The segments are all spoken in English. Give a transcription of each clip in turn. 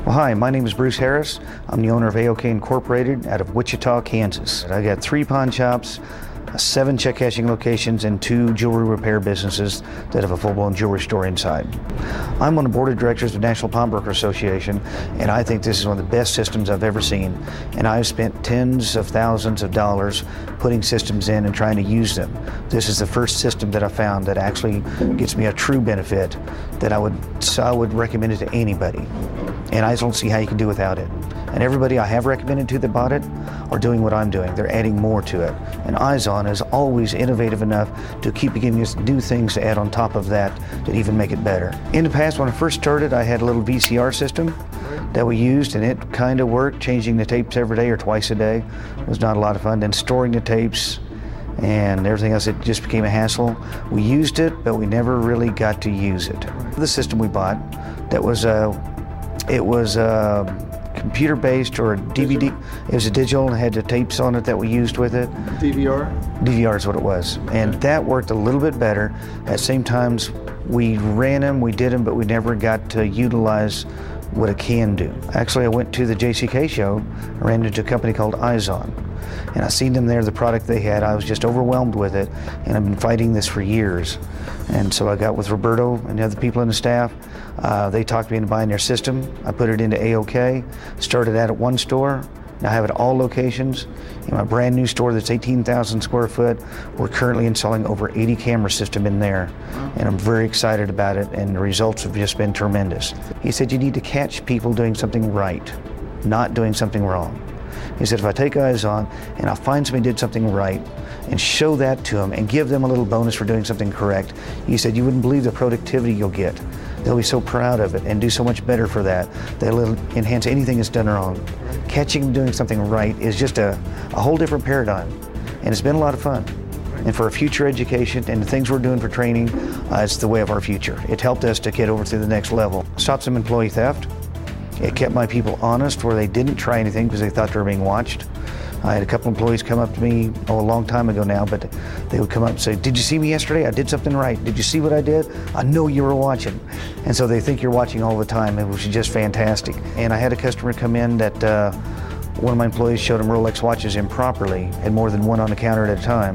Well, hi, my name is Bruce Harris. I'm the owner of AOK Incorporated out of Wichita, Kansas. I got 3 pawn shops, 7 check cashing locations, and 2 jewelry repair businesses that have a full-blown jewelry store inside. I'm on the board of directors of the National Pawnbroker Association, and I think this is one of the best systems I've ever seen. And I've spent tens of thousands of dollars putting systems in and trying to use them. This is the first system that I found that actually gets me a true benefit that I would recommend it to anybody. And I don't see how you can do without it. And everybody I have recommended to that bought it are doing what I'm doing. They're adding more to it. And Izon is always innovative enough to keep giving us new things to add on top of that even make it better. In the past, when I first started, I had a little VCR system that we used, and it kind of worked, changing the tapes every day or twice a day. It was not a lot of fun. Then storing the tapes and everything else, it just became a hassle. We used it, but we never really got to use it. The system we bought, that was computer-based or a DVD. It was a digital and had the tapes on it that we used with it. DVR? DVR is what it was. And that worked a little bit better. At the same time, we ran them, we did them, but we never got to utilize what it can do. Actually, I went to the JCK show, I ran into a company called Izon. And I seen them there, the product they had. I was just overwhelmed with it, and I've been fighting this for years. And so I got with Roberto and the other people in the staff. They talked me into buying their system. I put it into AOK, started out at one store. Now I have it at all locations. In my brand new store that's 18,000 square foot, we're currently installing over 80 camera system in there. And I'm very excited about it, and the results have just been tremendous. He said you need to catch people doing something right, not doing something wrong. He said if I take Izon and I find somebody did something right and show that to them and give them a little bonus for doing something correct, he said you wouldn't believe the productivity you'll get. They'll be so proud of it and do so much better for that. They'll enhance anything that's done wrong. Catching them doing something right is just a whole different paradigm, and it's been a lot of fun. And for our future education and the things we're doing for training, it's the way of our future. It helped us to get over to the next level. Stopped some employee theft. It kept my people honest where they didn't try anything because they thought they were being watched. I had a couple employees come up to me, a long time ago now, but they would come up and say, did you see me yesterday? I did something right. Did you see what I did? I know you were watching. And so they think you're watching all the time, which is just fantastic. And I had a customer come in that one of my employees showed him Rolex watches improperly, had more than one on the counter at a time.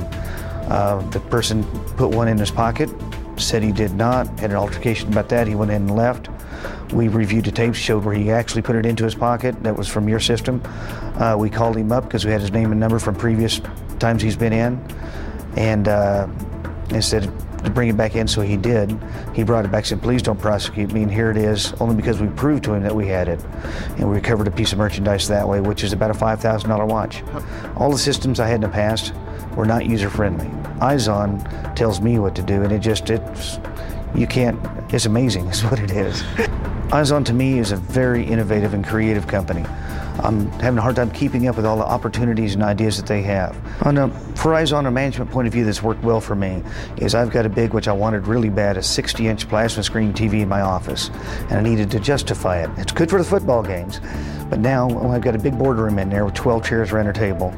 The person put one in his pocket, said he did not, had an altercation about that. He went in and left. We reviewed the tapes, showed where he actually put it into his pocket. That was from your system. We called him up because we had his name and number from previous times he's been in. And instead to bring it back in, so he did. He brought it back and said, please don't prosecute me, and here it is, only because we proved to him that we had it. And we recovered a piece of merchandise that way, which is about a $5,000 watch. All the systems I had in the past were not user-friendly. Izon tells me what to do, and it's amazing is what it is. Izon to me is a very innovative and creative company. I'm having a hard time keeping up with all the opportunities and ideas that they have. For Izon, a management point of view that's worked well for me is I've got a big, which I wanted really bad, a 60-inch plasma screen TV in my office, and I needed to justify it. It's good for the football games, but now I've got a big boardroom in there with 12 chairs around a table.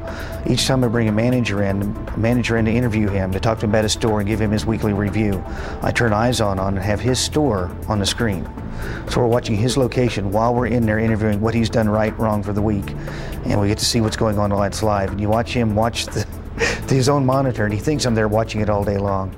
Each time I bring a manager in to interview him, to talk to him about his store and give him his weekly review, I turn Izon on and have his store on the screen. So we're watching his location while we're in there interviewing what he's done right, wrong for the week, and we get to see what's going on while it's live. And you watch him watch his own monitor, and he thinks I'm there watching it all day long.